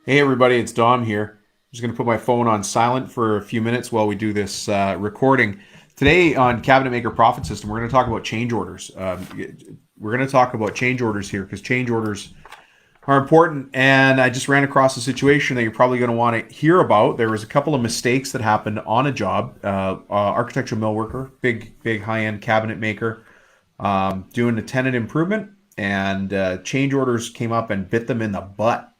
Hey everybody, it's Dom here. I'm just going to put my phone on silent for a few minutes while we do this recording. Today on Cabinet Maker Profit System, we're going to talk about change orders. We're going to talk about change orders here because change orders are important. And I just ran across a situation that you're probably going to want to hear about. There was a couple of mistakes that happened on a job. Architectural mill worker, big high-end cabinet maker, doing a tenant improvement, and change orders came up and bit them in the butt,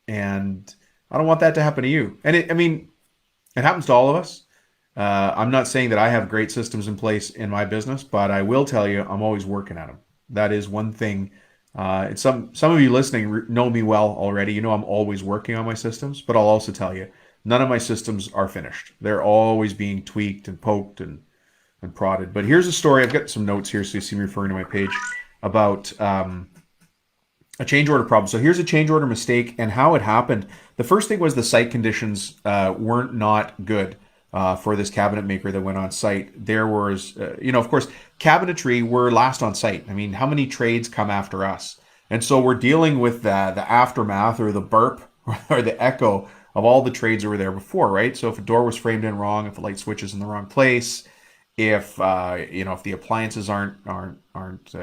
and I don't want that to happen to you. And it happens to all of us. I'm not saying that I have great systems in place in my business, but I will tell you I'm always working at them. That is one thing. It's some of you listening know me well already. You know I'm always working on my systems, but I'll also tell you none of my systems are finished. They're always being tweaked and poked and prodded. But here's a story. I've got some notes here, so you see me referring to my page about a change order problem. So here's a change order mistake and how it happened. The first thing was the site conditions weren't not good for this cabinet maker that went on site. There was, of course, cabinetry, we're last on site. I mean, how many trades come after us? And so we're dealing with the aftermath or the burp or the echo of all the trades that were there before, right? So if a door was framed in wrong, if a light switch is in the wrong place, if the appliances aren't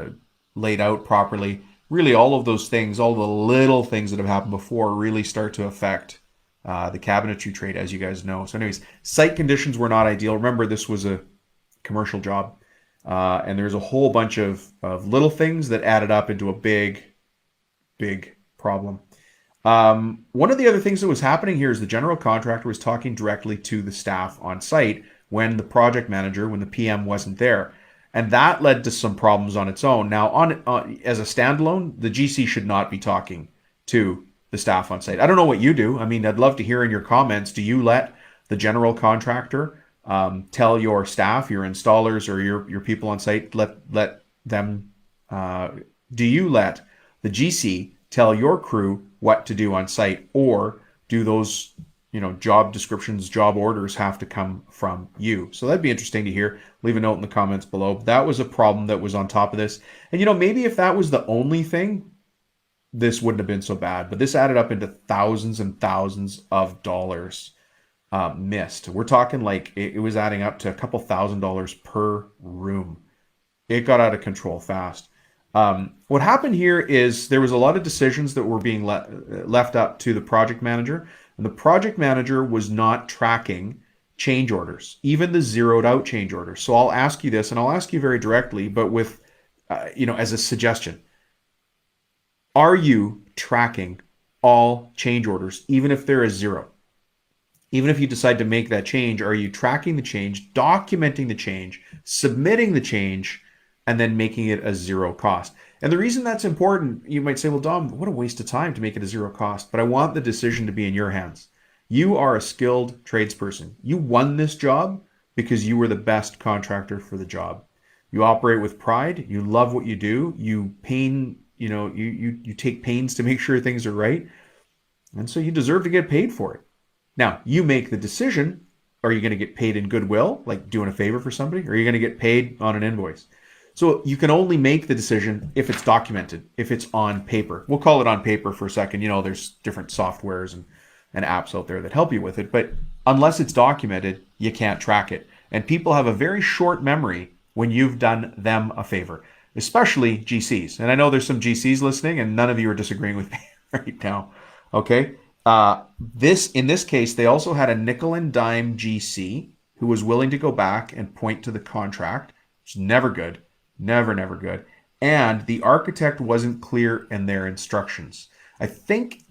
laid out properly, really all of those things, all the little things that have happened before really start to affect the cabinetry trade, as you guys know. So anyways, site conditions were not ideal. Remember, this was a commercial job, and there's a whole bunch of little things that added up into a big problem. One of the other things that was happening here is the general contractor was talking directly to the staff on site when the project manager, when the PM wasn't there. And that led to some problems on its own. Now, as a standalone, the GC should not be talking to the staff on site. I don't know what you do. I mean, I'd love to hear in your comments. Do you let the general contractor tell your staff, your installers, or your people on site, let them? Do you let the GC tell your crew what to do on site, or do those job descriptions, job orders have to come from you? So that'd be interesting to hear. Leave a note in the comments below. That was a problem that was on top of this. And maybe if that was the only thing, this wouldn't have been so bad. But this added up into thousands and thousands of dollars missed. We're talking like it was adding up to a couple $1,000s per room. It got out of control fast. What happened here is there was a lot of decisions that were being left up to the project manager. And the project manager was not tracking change orders, even the zeroed out change orders. So I'll ask you this, and I'll ask you very directly, but with, as a suggestion. Are you tracking all change orders, even if there is zero? Even if you decide to make that change, are you tracking the change, documenting the change, submitting the change, and then making it a zero cost? And the reason that's important, you might say, well, Dom, what a waste of time to make it a zero cost. But I want the decision to be in your hands. You are a skilled tradesperson. You won this job because you were the best contractor for the job. You operate with pride. You love what you do. You take pains to make sure things are right. And so you deserve to get paid for it. Now, you make the decision. Are you going to get paid in goodwill, like doing a favor for somebody? Or are you going to get paid on an invoice? So you can only make the decision if it's documented, if it's on paper. We'll call it on paper for a second. There's different softwares and apps out there that help you with it. But unless it's documented, you can't track it. And people have a very short memory when you've done them a favor, especially GCs. And I know there's some GCs listening, and none of you are disagreeing with me right now. Okay? In this case, they also had a nickel and dime GC who was willing to go back and point to the contract, which is never good. Never good. And the architect wasn't clear in their instructions. I think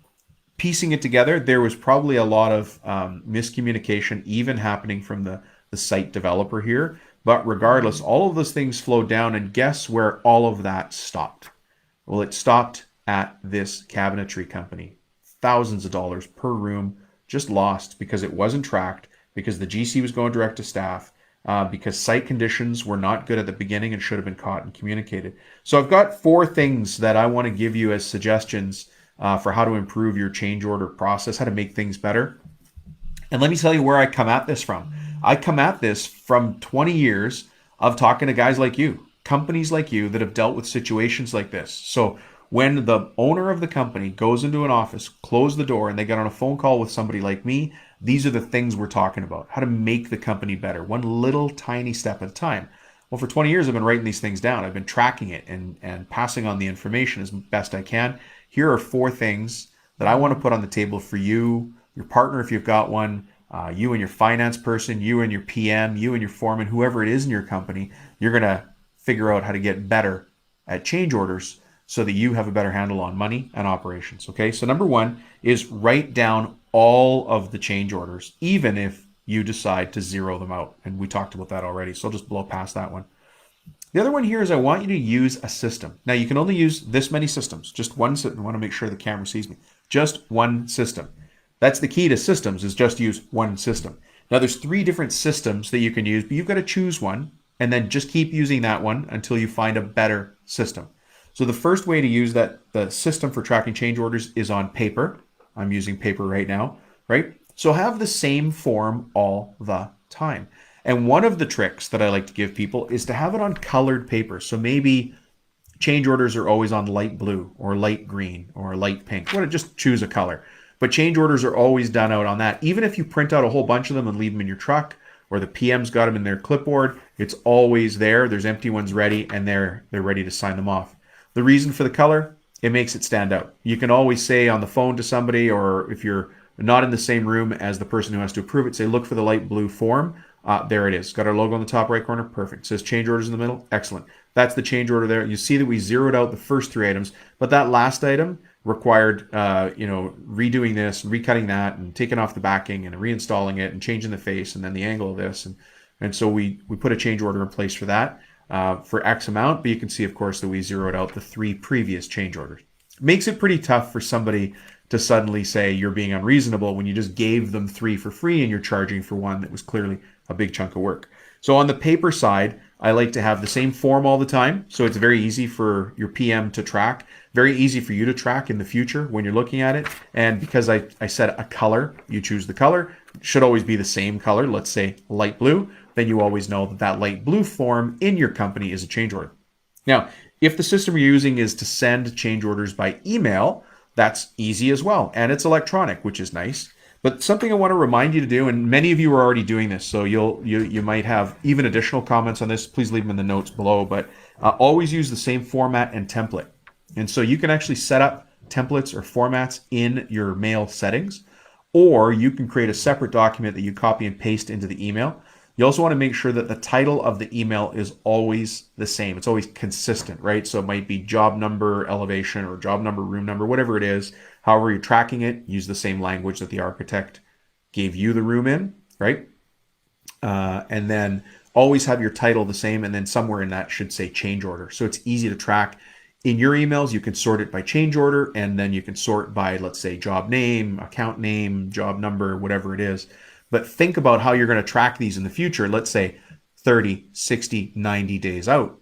piecing it together, there was probably a lot of miscommunication even happening from the site developer here. But regardless, all of those things flowed down, and guess where all of that stopped? Well, it stopped at this cabinetry company. Thousands of dollars per room just lost because it wasn't tracked, because the GC was going direct to staff, because site conditions were not good at the beginning and should have been caught and communicated. So I've got 4 things that I want to give you as suggestions for how to improve your change order process, how to make things better. And let me tell you where I come at this from. I come at this from 20 years of talking to guys like you, companies like you that have dealt with situations like this. So When the owner of the company goes into an office, close the door, and they get on a phone call with somebody like me, these are the things we're talking about. How to make the company better, one little tiny step at a time. Well, for 20 years, I've been writing these things down. I've been tracking it and passing on the information as best I can. Here are 4 things that I want to put on the table for you, your partner, if you've got one, you and your finance person, you and your PM, you and your foreman, whoever it is in your company. You're going to figure out how to get better at change orders so that you have a better handle on money and operations. Okay, so number 1 is write down all of the change orders, even if you decide to zero them out. And we talked about that already, so I'll just blow past that one. The other one here is I want you to use a system. Now, you can only use this many systems, just one system. I want to make sure the camera sees me. Just one system. That's the key to systems, is just use one system. Now, there's 3 different systems that you can use, but you've got to choose one and then just keep using that one until you find a better system. So the first way to use the system for tracking change orders is on paper. I'm using paper right now, right? So have the same form all the time. And one of the tricks that I like to give people is to have it on colored paper. So maybe change orders are always on light blue or light green or light pink. You want to just choose a color. But change orders are always done out on that. Even if you print out a whole bunch of them and leave them in your truck, or the PM's got them in their clipboard, it's always there. There's empty ones ready, and they're ready to sign them off. The reason for the color, it makes it stand out. You can always say on the phone to somebody, or if you're not in the same room as the person who has to approve it, say, look for the light blue form. There it is. Got our logo on the top right corner. Perfect. It says change orders in the middle. Excellent. That's the change order there. You see that we zeroed out the first 3 items, but that last item required, redoing this, recutting that, and taking off the backing and reinstalling it and changing the face and then the angle of this. And so we put a change order in place for that for X amount, but you can see, of course, that we zeroed out the 3 previous change orders. Makes it pretty tough for somebody to suddenly say you're being unreasonable when you just gave them 3 for free and you're charging for one that was clearly a big chunk of work. So on the paper side, I like to have the same form all the time. So it's very easy for your PM to track, very easy for you to track in the future when you're looking at it. And because I set a color, you choose the color. It should always be the same color, let's say light blue. Then you always know that that light blue form in your company is a change order. Now, if the system you're using is to send change orders by email, that's easy as well. And it's electronic, which is nice. But something I want to remind you to do, and many of you are already doing this, so you might have even additional comments on this. Please leave them in the notes below. But always use the same format and template. And so you can actually set up templates or formats in your mail settings, or you can create a separate document that you copy and paste into the email. You also want to make sure that the title of the email is always the same. It's always consistent, right? So it might be job number elevation or job number room number, whatever it is. However you're tracking it, use the same language that the architect gave you the room in, right? And then always have your title the same, and then somewhere in that should say change order. So it's easy to track. In your emails, you can sort it by change order, and then you can sort by, let's say, job name, account name, job number, whatever it is. But think about how you're going to track these in the future. Let's say 30, 60, 90 days out.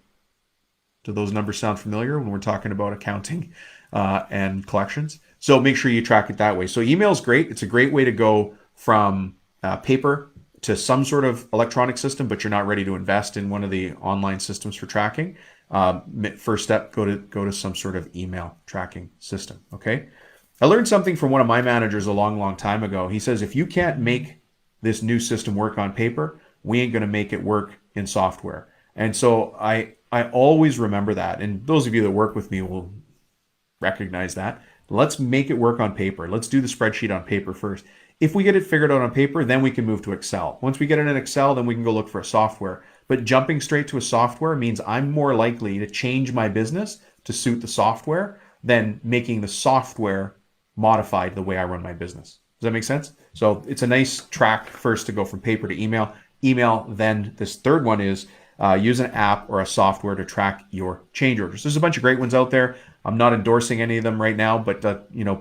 Do those numbers sound familiar when we're talking about accounting and collections? So make sure you track it that way. So email is great. It's a great way to go from paper to some sort of electronic system, but you're not ready to invest in one of the online systems for tracking. First step, go to some sort of email tracking system. Okay. I learned something from one of my managers a long time ago. He says, if you can't make this new system work on paper, we ain't going to make it work in software. And so I always remember that. And those of you that work with me will recognize that. Let's make it work on paper. Let's do the spreadsheet on paper first. If we get it figured out on paper, then we can move to Excel. Once we get it in Excel, then we can go look for a software. But jumping straight to a software means I'm more likely to change my business to suit the software than making the software modified the way I run my business. Does that make sense? So it's a nice track first to go from paper to email. Email, then this third one is use an app or a software to track your change orders. There's a bunch of great ones out there. I'm not endorsing any of them right now, but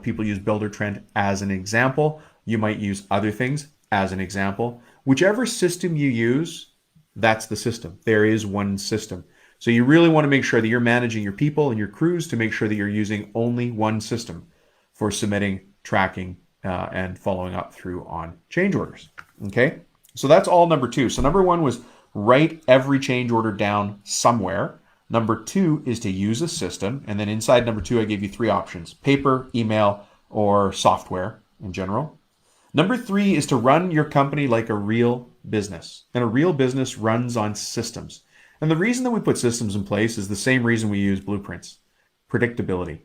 people use Buildertrend as an example. You might use other things as an example. Whichever system you use, that's the system. There is one system. So you really want to make sure that you're managing your people and your crews to make sure that you're using only one system for submitting, tracking, and following up through on change orders. Okay, so that's all number 2. So number 1 was write every change order down somewhere. Number 2 is to use a system. And then inside number 2, I gave you 3 options: paper, email, or software in general. Number 3 is to run your company like a real business. And a real business runs on systems. And the reason that we put systems in place is the same reason we use blueprints: predictability,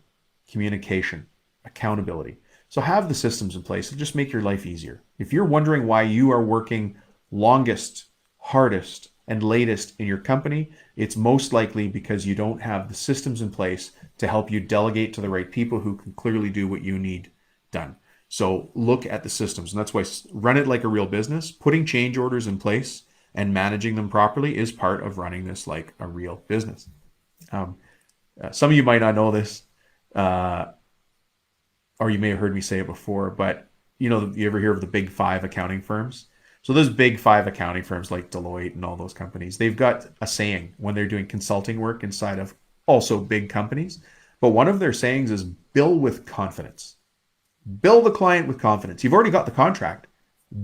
communication, accountability. So have the systems in place. It'll just make your life easier. If you're wondering why you are working longest, hardest, and latest in your company, it's most likely because you don't have the systems in place to help you delegate to the right people who can clearly do what you need done. So look at the systems. And that's why run it like a real business. Putting change orders in place and managing them properly is part of running this like a real business. Some of you might not know this, or you may have heard me say it before, but you ever hear of the big 5 accounting firms? So those big 5 accounting firms like Deloitte and all those companies, they've got a saying when they're doing consulting work inside of also big companies. But one of their sayings is bill with confidence. Bill the client with confidence. You've already got the contract.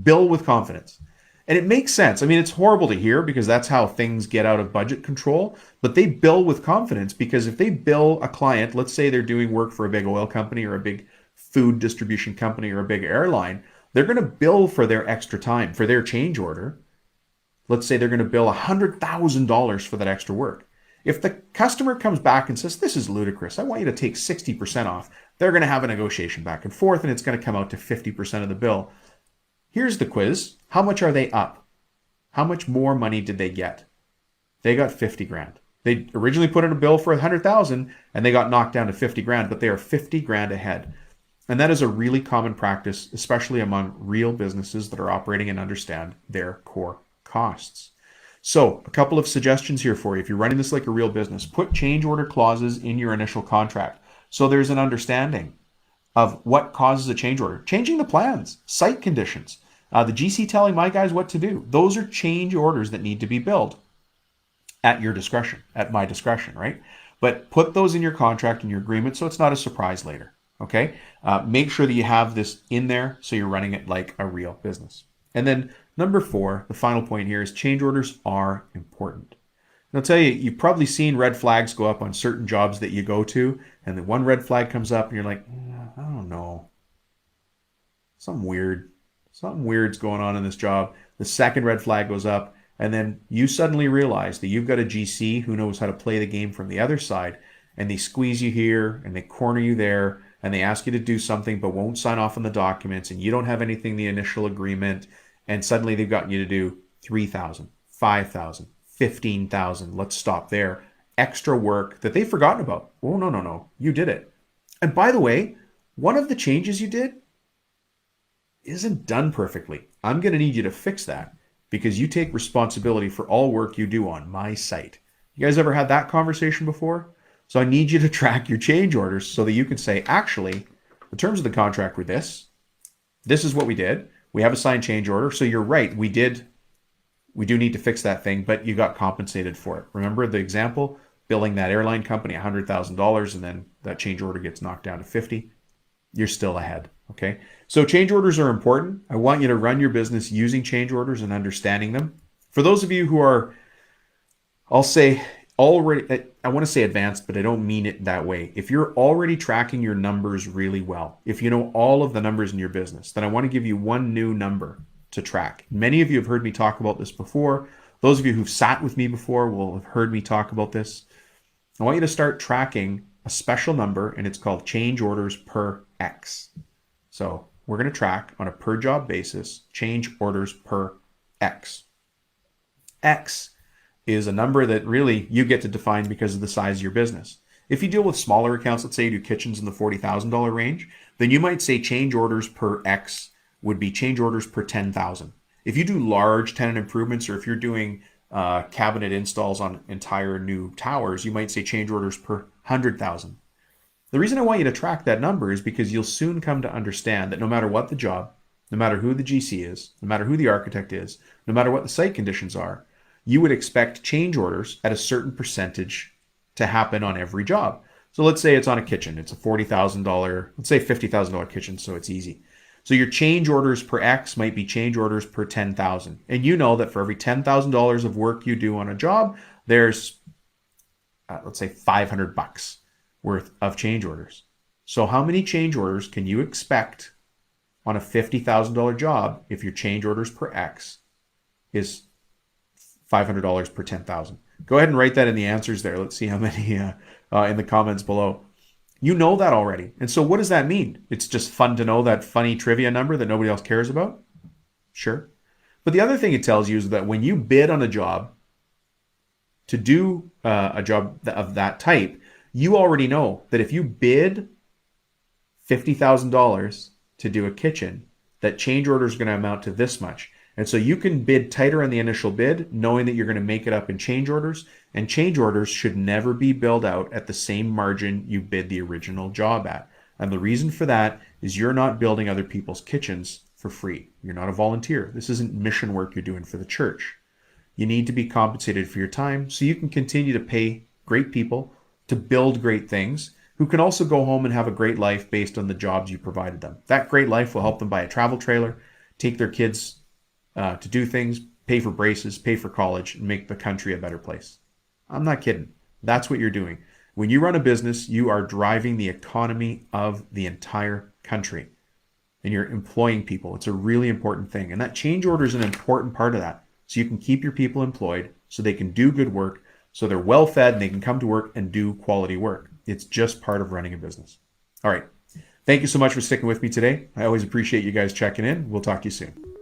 Bill with confidence. And it makes sense. I mean, it's horrible to hear because that's how things get out of budget control. But they bill with confidence because if they bill a client, let's say they're doing work for a big oil company or a big food distribution company or a big airline, they're going to bill for their extra time, for their change order. Let's say they're going to bill $100,000 for that extra work. If the customer comes back and says, this is ludicrous, I want you to take 60% off, they're going to have a negotiation back and forth, and it's going to come out to 50% of the bill. Here's the quiz. How much are they up? How much more money did they get? They got 50 grand. They originally put in a bill for 100,000 and they got knocked down to 50 grand, but they are 50 grand ahead. And that is a really common practice, especially among real businesses that are operating and understand their core costs. So a couple of suggestions here for you. If you're running this like a real business, put change order clauses in your initial contract so there's an understanding of what causes a change order. Changing the plans, site conditions, the GC telling my guys what to do. Those are change orders that need to be billed at your discretion, at my discretion, right? But put those in your contract and your agreement so it's not a surprise later, okay? Make sure that you have this in there so you're running it like a real business. And then number 4, the final point here is change orders are important. And I'll tell you, you've probably seen red flags go up on certain jobs that you go to, and then one red flag comes up and you're like, I don't know. Something weird's going on in this job. The second red flag goes up, and then you suddenly realize that you've got a GC who knows how to play the game from the other side, and they squeeze you here and they corner you there, and they ask you to do something but won't sign off on the documents, and you don't have anything in the initial agreement, and suddenly they've gotten you to do 3,000, 5,000, 15,000. Let's stop there. Extra work that they've forgotten about. Oh, no. You did it. And by the way, one of the changes you did isn't done perfectly. I'm going to need you to fix that because you take responsibility for all work you do on my site. You guys ever had that conversation before? So I need you to track your change orders so that you can say, actually, the terms of the contract were this. This is what we did. We have a signed change order. So you're right. We do need to fix that thing, but you got compensated for it. Remember the example? Billing that airline company $100,000 and then that change order gets knocked down to 50. You're still ahead. Okay. So change orders are important. I want you to run your business using change orders and understanding them. For those of you who are, I'll say already, I want to say advanced, but I don't mean it that way. If you're already tracking your numbers really well, if you know all of the numbers in your business, then I want to give you one new number to track. Many of you have heard me talk about this before. Those of you who've sat with me before will have heard me talk about this. I want you to start tracking a special number, and it's called change orders per X. So we're going to track on a per job basis, change orders per X. X is a number that really you get to define because of the size of your business. If you deal with smaller accounts, let's say you do kitchens in the $40,000 range, then you might say change orders per X would be change orders per 10,000. If you do large tenant improvements or if you're doing cabinet installs on entire new towers, you might say change orders per 100,000. The reason I want you to track that number is because you'll soon come to understand that no matter what the job, no matter who the GC is, no matter who the architect is, no matter what the site conditions are, you would expect change orders at a certain percentage to happen on every job. So let's say it's on a kitchen. It's a $40,000, let's say $50,000 kitchen, so it's easy. So your change orders per X might be change orders per 10,000. And you know that for every $10,000 of work you do on a job, there's let's say $500 worth of change orders. So how many change orders can you expect on a $50,000 job if your change orders per X is $500 per 10,000? Go ahead and write that in the answers there. Let's see how many in the comments below. You know that already. And so what does that mean? It's just fun to know that funny trivia number that nobody else cares about? Sure. But the other thing it tells you is that when you bid on a job to do a job of that type, you already know that if you bid $50,000 to do a kitchen, that change order is going to amount to this much. And so you can bid tighter on the initial bid, knowing that you're going to make it up in change orders. And change orders should never be billed out at the same margin you bid the original job at. And the reason for that is you're not building other people's kitchens for free. You're not a volunteer. This isn't mission work you're doing for the church. You need to be compensated for your time so you can continue to pay great people to build great things who can also go home and have a great life based on the jobs you provided them. That great life will help them buy a travel trailer, take their kids to do things, pay for braces, pay for college, and make the country a better place. I'm not kidding. That's what you're doing. When you run a business, you are driving the economy of the entire country and you're employing people. It's a really important thing. And that change order is an important part of that. So you can keep your people employed so they can do good work, so they're well fed and they can come to work and do quality work. It's just part of running a business. All right. Thank you so much for sticking with me today. I always appreciate you guys checking in. We'll talk to you soon.